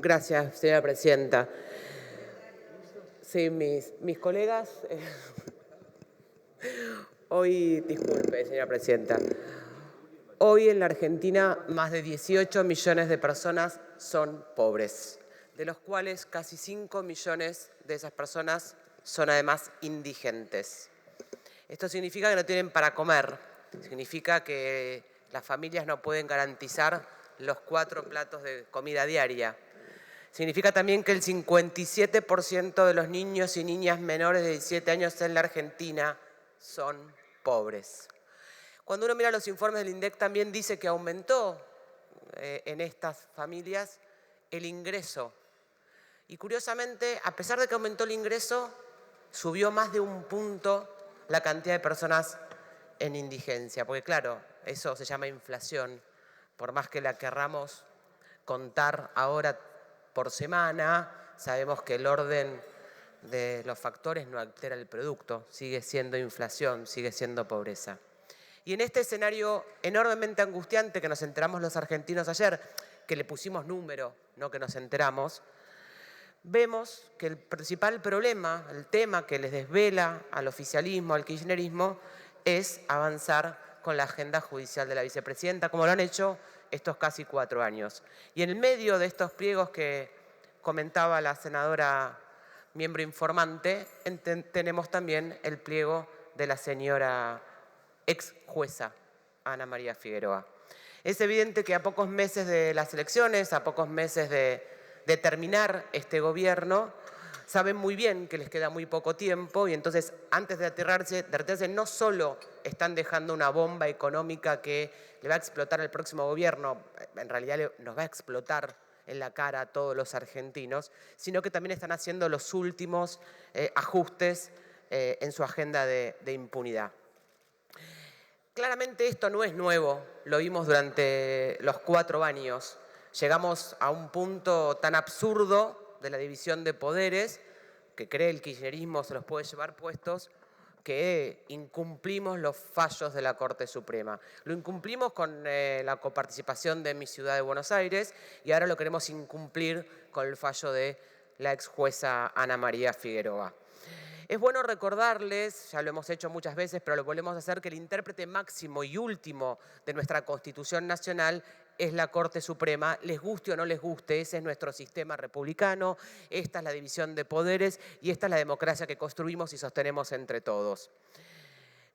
Gracias, señora presidenta. Sí, mis colegas, hoy, disculpe, señora presidenta, hoy en la Argentina más de 18 millones de personas son pobres, de los cuales casi 5 millones de esas personas son además indigentes. Esto significa que no tienen para comer, significa que las familias no pueden garantizar los 4 platos de comida diaria. Significa también que el 57% de los niños y niñas menores de 17 años en la Argentina son pobres. Cuando uno mira los informes del INDEC también dice que aumentó en estas familias el ingreso. Y curiosamente, a pesar de que aumentó el ingreso, subió más de 1 punto la cantidad de personas en indigencia. Porque claro, eso se llama inflación. Por más que la querramos contar ahora por semana, sabemos que el orden de los factores no altera el producto, sigue siendo inflación, sigue siendo pobreza. Y en este escenario enormemente angustiante que nos enteramos los argentinos ayer, que le pusimos número, no que nos enteramos, vemos que el principal problema, el tema que les desvela al oficialismo, al kirchnerismo, es avanzar con la agenda judicial de la vicepresidenta, como lo han hecho estos casi 4 años. Y en el medio de estos pliegos que comentaba la senadora miembro informante, tenemos también el pliego de la señora ex jueza Ana María Figueroa. Es evidente que a pocos meses de las elecciones, a pocos meses de terminar este gobierno, saben muy bien que les queda muy poco tiempo y entonces antes de aterrarse, no solo están dejando una bomba económica que le va a explotar al próximo gobierno, en realidad nos va a explotar en la cara a todos los argentinos, sino que también están haciendo los últimos ajustes en su agenda de impunidad. Claramente esto no es nuevo, lo vimos durante los 4 años. Llegamos a un punto tan absurdo de la división de poderes que cree el kirchnerismo se los puede llevar puestos, que incumplimos los fallos de la Corte Suprema. Lo incumplimos con la coparticipación de mi ciudad de Buenos Aires y ahora lo queremos incumplir con el fallo de la ex jueza Ana María Figueroa. Es bueno recordarles, ya lo hemos hecho muchas veces, pero lo volvemos a hacer, que el intérprete máximo y último de nuestra Constitución Nacional es la Corte Suprema, les guste o no les guste, ese es nuestro sistema republicano, esta es la división de poderes y esta es la democracia que construimos y sostenemos entre todos.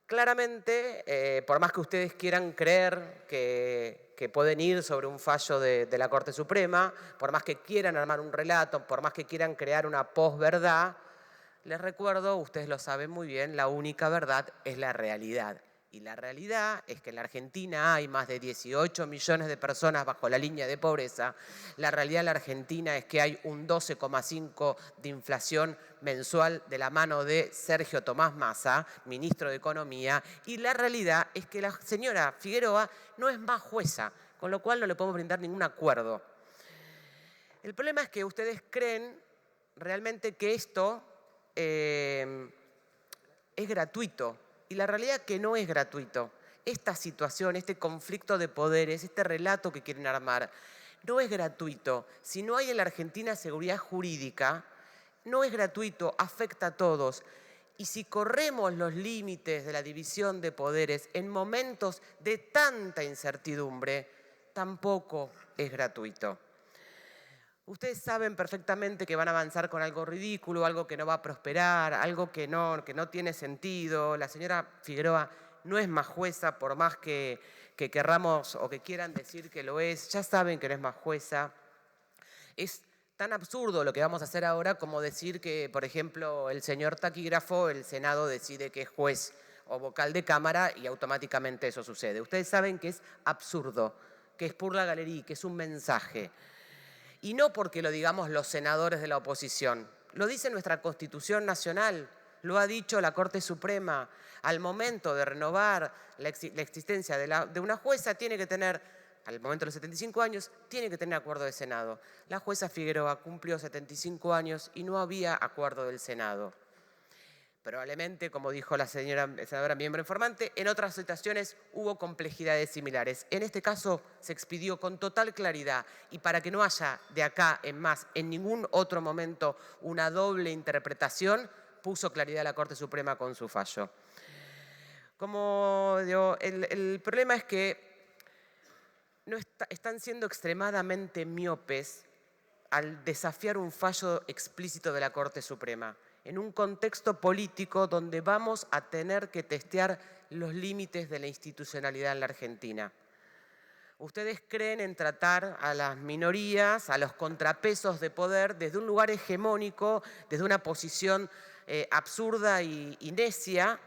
Claramente, por más que ustedes quieran creer que pueden ir sobre un fallo de la Corte Suprema, por más que quieran armar un relato, por más que quieran crear una posverdad, les recuerdo, ustedes lo saben muy bien, la única verdad es la realidad. Y la realidad es que en la Argentina hay más de 18 millones de personas bajo la línea de pobreza. La realidad en la Argentina es que hay un 12,5% de inflación mensual de la mano de Sergio Tomás Massa, ministro de Economía. Y la realidad es que la señora Figueroa no es más jueza, con lo cual no le podemos brindar ningún acuerdo. El problema es que ustedes creen realmente que esto es gratuito. Y la realidad es que no es gratuito. Esta situación, este conflicto de poderes, este relato que quieren armar, no es gratuito. Si no hay en la Argentina seguridad jurídica, no es gratuito, afecta a todos. Y si corremos los límites de la división de poderes en momentos de tanta incertidumbre, tampoco es gratuito. Ustedes saben perfectamente que van a avanzar con algo ridículo, algo que no va a prosperar, algo que no tiene sentido. La señora Figueroa no es más jueza, por más que querramos o que quieran decir que lo es. Ya saben que no es más jueza. Es tan absurdo lo que vamos a hacer ahora como decir que, por ejemplo, el señor taquígrafo, el Senado decide que es juez o vocal de Cámara y automáticamente eso sucede. Ustedes saben que es absurdo, que es pour la galerie, que es un mensaje. Y no porque lo digamos los senadores de la oposición, lo dice nuestra Constitución Nacional, lo ha dicho la Corte Suprema. Al momento de renovar la existencia de una jueza, tiene que tener, al momento de los 75 años, tiene que tener acuerdo del Senado. La jueza Figueroa cumplió 75 años y no había acuerdo del Senado. Probablemente, como dijo la senadora miembro informante, en otras situaciones hubo complejidades similares. En este caso se expidió con total claridad y para que no haya de acá en más, en ningún otro momento, una doble interpretación, puso claridad la Corte Suprema con su fallo. Como digo, el problema es que no están siendo extremadamente miopes al desafiar un fallo explícito de la Corte Suprema, en un contexto político donde vamos a tener que testear los límites de la institucionalidad en la Argentina. Ustedes creen en tratar a las minorías, a los contrapesos de poder, desde un lugar hegemónico, desde una posición absurda y necia,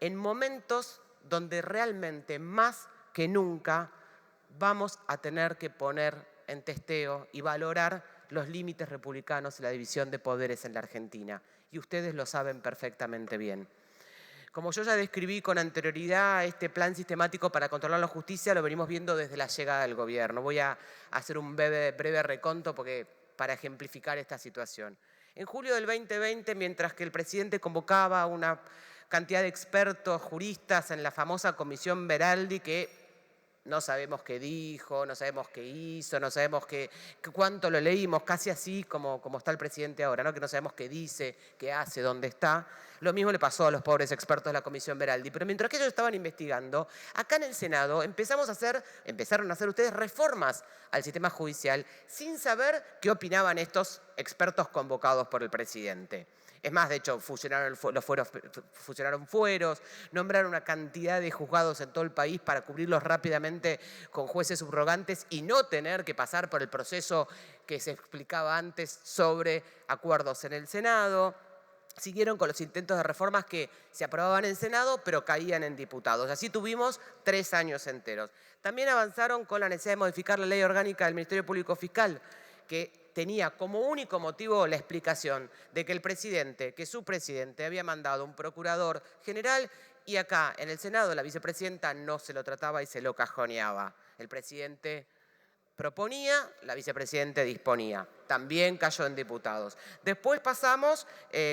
en momentos donde realmente más que nunca vamos a tener que poner en testeo y valorar los límites republicanos y la división de poderes en la Argentina. Y ustedes lo saben perfectamente bien. Como yo ya describí con anterioridad, este plan sistemático para controlar la justicia lo venimos viendo desde la llegada del gobierno. Voy a hacer un breve reconto para ejemplificar esta situación. En julio del 2020, mientras que el presidente convocaba a una cantidad de expertos, juristas en la famosa Comisión Veraldi, que no sabemos qué dijo, no sabemos qué hizo, no sabemos cuánto lo leímos, casi así como está el presidente ahora, ¿no? Que no sabemos qué dice, qué hace, dónde está. Lo mismo le pasó a los pobres expertos de la Comisión Veraldi. Pero mientras que ellos estaban investigando, acá en el Senado empezaron a hacer ustedes reformas al sistema judicial sin saber qué opinaban estos expertos convocados por el presidente. Es más, de hecho, fusionaron fueros, nombraron una cantidad de juzgados en todo el país para cubrirlos rápidamente con jueces subrogantes y no tener que pasar por el proceso que se explicaba antes sobre acuerdos en el Senado. Siguieron con los intentos de reformas que se aprobaban en Senado, pero caían en diputados. Así tuvimos 3 años enteros. También avanzaron con la necesidad de modificar la ley orgánica del Ministerio Público Fiscal, que tenía como único motivo la explicación de que el presidente, que su presidente había mandado un procurador general y acá en el Senado la vicepresidenta no se lo trataba y se lo cajoneaba. El presidente proponía, la vicepresidenta disponía. También cayó en diputados. Después pasamos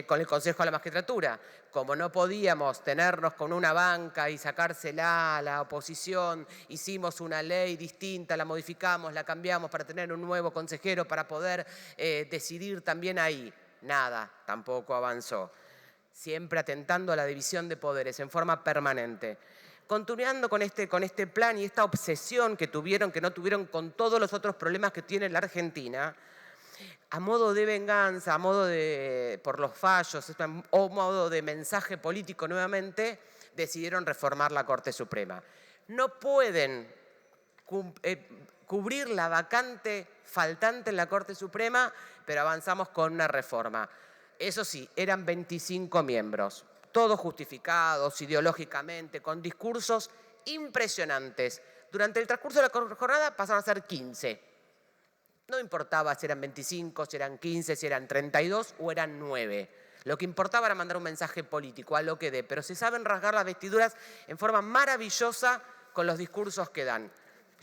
con el Consejo de la Magistratura. Como no podíamos tenernos con una banca y sacársela a la oposición, hicimos una ley distinta, la modificamos, la cambiamos para tener un nuevo consejero para poder decidir también ahí. Nada, tampoco avanzó. Siempre atentando a la división de poderes en forma permanente. Continuando con este plan y esta obsesión que no tuvieron con todos los otros problemas que tiene la Argentina, a modo de venganza, por los fallos, o modo de mensaje político nuevamente, decidieron reformar la Corte Suprema. No pueden cubrir la vacante faltante en la Corte Suprema, pero avanzamos con una reforma. Eso sí, eran 25 miembros. Todos justificados ideológicamente, con discursos impresionantes. Durante el transcurso de la jornada pasaron a ser 15. No importaba si eran 25, si eran 15, si eran 32 o eran 9. Lo que importaba era mandar un mensaje político, a lo que dé. Pero se saben rasgar las vestiduras en forma maravillosa con los discursos que dan.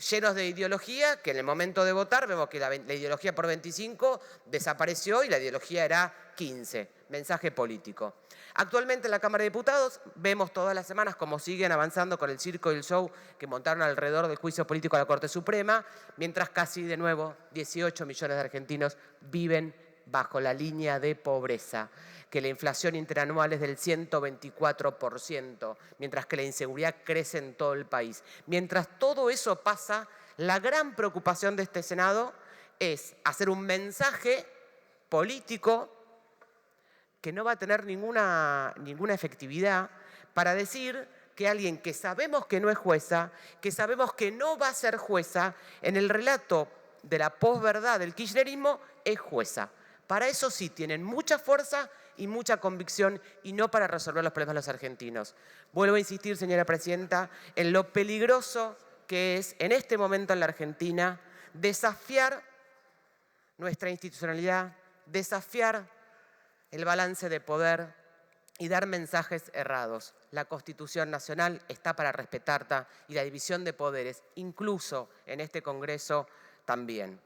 Llenos de ideología, que en el momento de votar vemos que la ideología por 25 desapareció y la ideología era 15. Mensaje político. Actualmente en la Cámara de Diputados vemos todas las semanas cómo siguen avanzando con el circo y el show que montaron alrededor del juicio político a la Corte Suprema, mientras casi de nuevo 18 millones de argentinos viven bajo la línea de pobreza, que la inflación interanual es del 124%, mientras que la inseguridad crece en todo el país. Mientras todo eso pasa, la gran preocupación de este Senado es hacer un mensaje político que no va a tener ninguna efectividad para decir que alguien que sabemos que no es jueza, que sabemos que no va a ser jueza, en el relato de la posverdad del kirchnerismo es jueza. Para eso sí tienen mucha fuerza y mucha convicción y no para resolver los problemas de los argentinos. Vuelvo a insistir, señora presidenta, en lo peligroso que es en este momento en la Argentina desafiar nuestra institucionalidad, desafiar el balance de poder y dar mensajes errados. La Constitución Nacional está para respetarla y la división de poderes, incluso en este Congreso, también.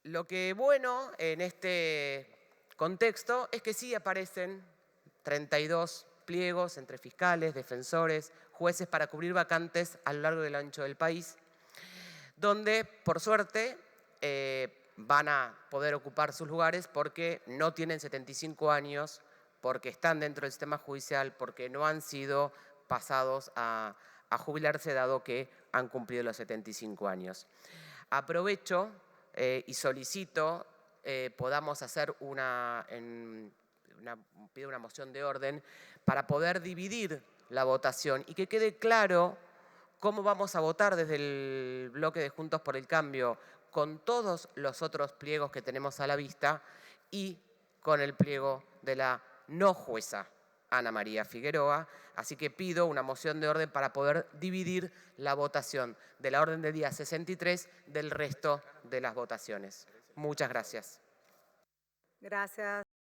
Lo que bueno en este contexto es que sí aparecen 32 pliegos entre fiscales, defensores, jueces para cubrir vacantes a lo largo y el ancho del país, donde, por suerte, van a poder ocupar sus lugares porque no tienen 75 años, porque están dentro del sistema judicial, porque no han sido pasados a jubilarse dado que han cumplido los 75 años. Aprovecho y solicito podamos hacer pido una moción de orden para poder dividir la votación y que quede claro cómo vamos a votar desde el bloque de Juntos por el Cambio con todos los otros pliegos que tenemos a la vista y con el pliego de la no jueza Ana María Figueroa. Así que pido una moción de orden para poder dividir la votación de la orden del día 63 del resto de las votaciones. Muchas gracias. Gracias.